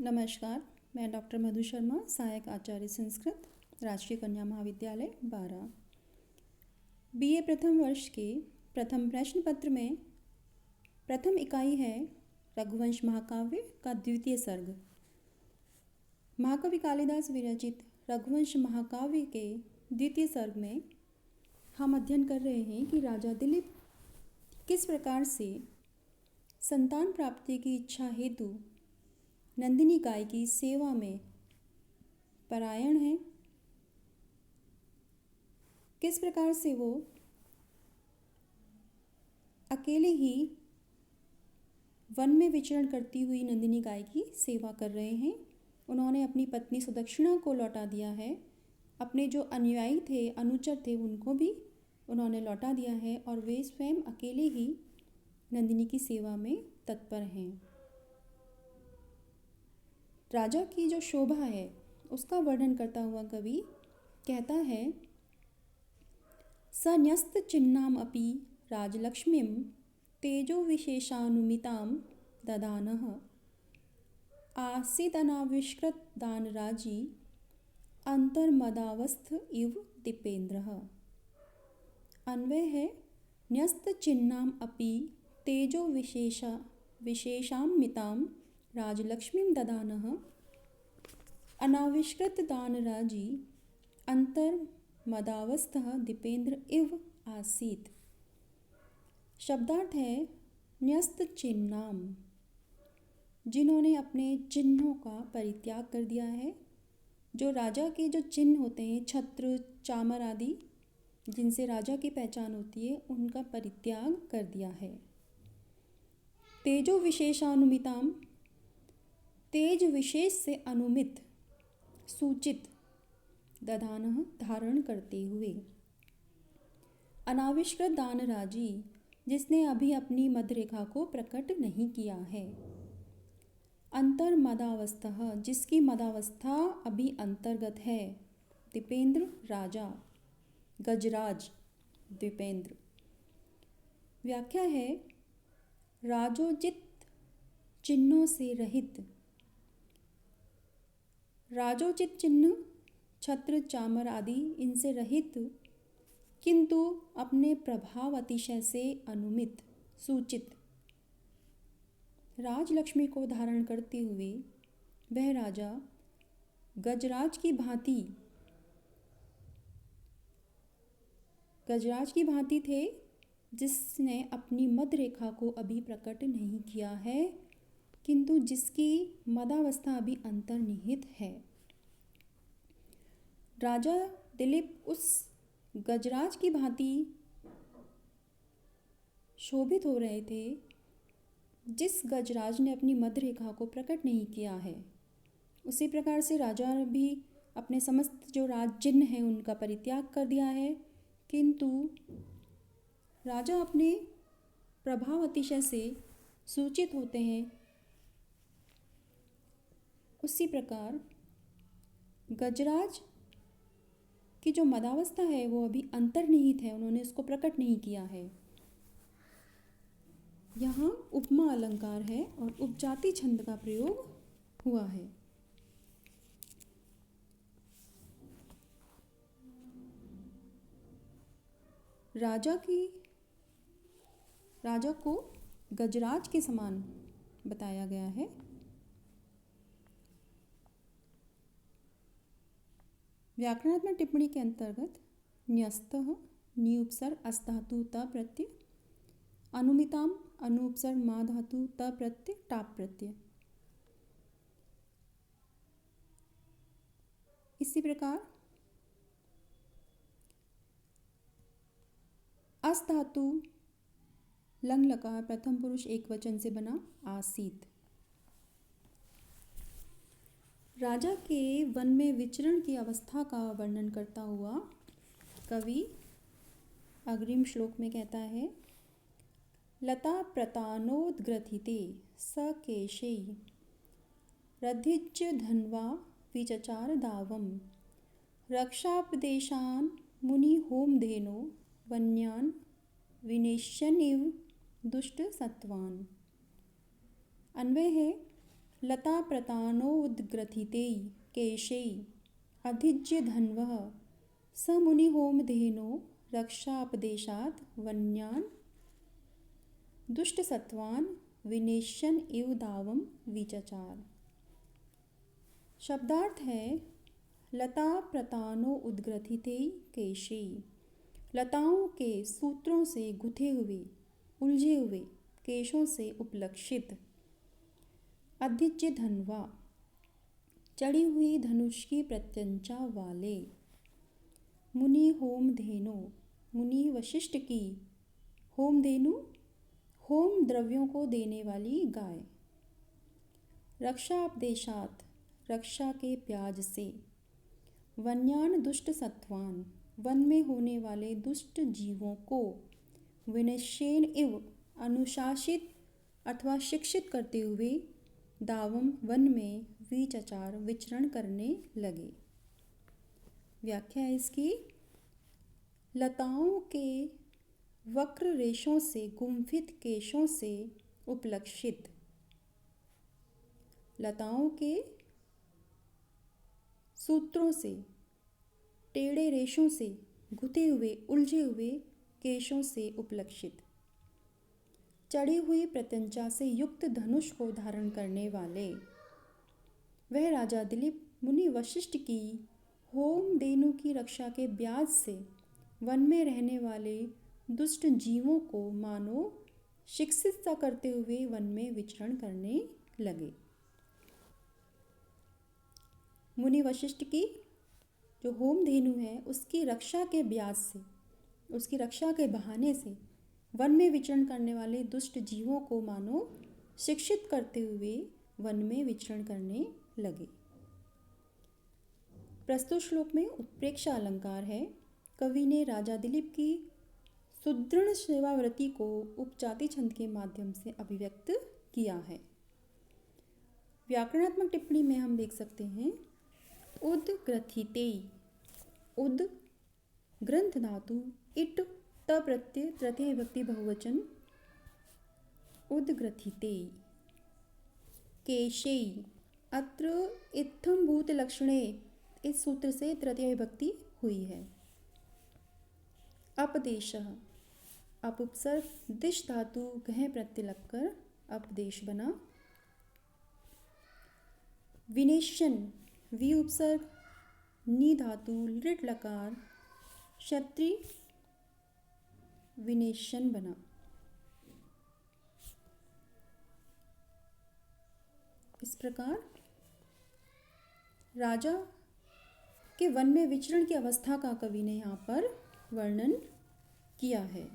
नमस्कार, मैं डॉक्टर मधु शर्मा, सहायक आचार्य संस्कृत, राष्ट्रीय कन्या महाविद्यालय 12। बीए प्रथम वर्ष के प्रथम प्रश्न पत्र में प्रथम इकाई है रघुवंश महाकाव्य का द्वितीय सर्ग। महाकवि कालिदास विरचित रघुवंश महाकाव्य के द्वितीय सर्ग में हम अध्ययन कर रहे हैं कि राजा दिलीप किस प्रकार से संतान प्राप्ति की इच्छा हेतु नंदिनी गाय की सेवा में परायण है, किस प्रकार से वो अकेले ही वन में विचरण करती हुई नंदिनी गाय की सेवा कर रहे हैं। उन्होंने अपनी पत्नी सुदक्षिणा को लौटा दिया है, अपने जो अनुयायी थे, अनुचर थे, उनको भी उन्होंने लौटा दिया है और वे स्वयं अकेले ही नंदिनी की सेवा में तत्पर हैं। राजा की जो शोभा है उसका वर्णन करता हुआ कवि कहता है, सन्यस्त चिन्नाम अपि राजलक्ष्मीं तेजो विशेषानुमितां ददानः आसीदनाविष्कृत दानराजी अंतर्मदावस्थ इव दीपेन्द्रः। अन्वय है, न्यस्त चिन्नाम अपि तेजो विशेषान्वितां राजलक्ष्मीं ददानः अनाविष्कृत दानराजी अंतर्मदावस्थः दीपेन्द्र इव आसीत्। शब्दार्थ है न्यस्त चिन्नाम, जिन्होंने अपने चिन्हों का परित्याग कर दिया है। जो राजा के जो चिन्ह होते हैं, छत्र, चामर आदि, जिनसे राजा की पहचान होती है, उनका परित्याग कर दिया है। तेजो विशेषानुमिताम, तेज विशेष से अनुमित, सूचित, दधानः धारण करते हुए। अनाविष्कृत दानराजी, जिसने अभी अपनी मदरेखा को प्रकट नहीं किया है। अंतर मदावस्थः, जिसकी मदावस्था अभी अंतर्गत है। दीपेंद्र राजा, गजराज दीपेंद्र। व्याख्या है, राजोचित चिन्हों से रहित। राजोचित चिन्ह, छत्र, चामर आदि इनसे रहित, किंतु अपने प्रभाव अतिशय से अनुमित, सूचित राजलक्ष्मी को धारण करते हुए वह राजा गजराज की भांति थे, जिसने अपनी मदरेखा को अभी प्रकट नहीं किया है, किंतु जिसकी मदावस्था अभी अंतर्निहित है। राजा दिलीप उस गजराज की भांति शोभित हो रहे थे, जिस गजराज ने अपनी मदरेखा को प्रकट नहीं किया है। उसी प्रकार से राजा भी अपने समस्त जो राज चिन्ह हैं उनका परित्याग कर दिया है, किंतु राजा अपने प्रभाव अतिशय से सूचित होते हैं। उसी प्रकार गजराज की जो मदावस्था है वो अभी अंतर्निहित है, उन्होंने उसको प्रकट नहीं किया है। यहाँ उपमा अलंकार है और उपजाति छंद का प्रयोग हुआ है। राजा को गजराज के समान बताया गया है। व्याकरणात्मक टिप्पणी के अंतर्गत न्यस्तः न्युपसर्ग अस् धातु त प्रत्यय, अनुमिताम अनुपसर्ग मा धातु त प्रत्यय टाप प्रत्यय। इसी प्रकार अस् धातु लंग लकार प्रथम पुरुष एक वचन से बना आसीत। राजा के वन में विचरण की अवस्था का वर्णन करता हुआ कवि अग्रिम श्लोक में कहता है, लता प्रतानोद्ग्रथिते स केशै रधिज्य धन्वा विचचार दावम रक्षापदेशान मुनि होमधेनो वन्यान विनेश्यनिव दुष्ट सत्वान। अन्वय है, लता प्रतानोद्ग्रथिते केशै अधिज्य धन्वः स मुनिहोमधेनो रक्षापदेशात् वन्यान् दुष्टसत्त्वान् विनेश्यन् इव दावम विचचार। शब्दार्थ है लता प्रतानो उद्ग्रथिते केशे, लताओं के सूत्रों से गुथे हुए उलझे हुए केशों से उपलक्षित, अधिज्य धन्वा चढ़ी हुई धनुष की प्रत्यंचा वाले, मुनि होमधेनु मुनि वशिष्ठ की, होमधेनु होम द्रव्यों को देने वाली गाय, रक्षापदेशात रक्षा के प्याज से, वन्यान दुष्ट सत्वान वन में होने वाले दुष्ट जीवों को, विनिश्चेन इव अनुशासित अथवा शिक्षित करते हुए, दावम वन में विचचार विचरण करने लगे। व्याख्या है इसकी, लताओं के वक्र रेशों से गुम्फित केशों से उपलक्षित, लताओं के सूत्रों से टेढ़े रेशों से गुथे हुए उलझे हुए केशों से उपलक्षित, चढ़ी हुई प्रत्यंचा से युक्त धनुष को धारण करने वाले, वह राजा दिलीप मुनि वशिष्ठ की होमधेनु की रक्षा के ब्याज से वन में रहने वाले दुष्ट जीवों को मानो शिक्षित सा करते हुए वन में विचरण करने लगे। मुनि वशिष्ठ की जो होमधेनु है उसकी रक्षा के ब्याज से, उसकी रक्षा के बहाने से वन में विचरण करने वाले दुष्ट जीवों को मानो शिक्षित करते हुए वन में विचरण करने लगे। प्रस्तुत श्लोक में उत्प्रेक्षा अलंकार है। कवि ने राजा दिलीप की सुदृढ़ सेवाव्रति को उपजाति छंद के माध्यम से अभिव्यक्त किया है। व्याकरणात्मक टिप्पणी में हम देख सकते हैं उद्ग्रथिते, उद ग्रंथ धातु, इट त प्रत्यय तृतीय विभक्ति बहुवचन, उद्ग्रथिते, केशे, अत्र इत्थम भूत लक्षणे, इस सूत्र से तृतीय विभक्ति हुई है। अपदेशः, अप उपसर्ग दिश धातु गह प्रत्यय लगकर अपदेश बना। विनेशन, वी उपसर्ग नी धातु लिट लकार क्षत्रि विनेशन बना। इस प्रकार राजा के वन में विचरण की अवस्था का कवि ने यहाँ पर वर्णन किया है।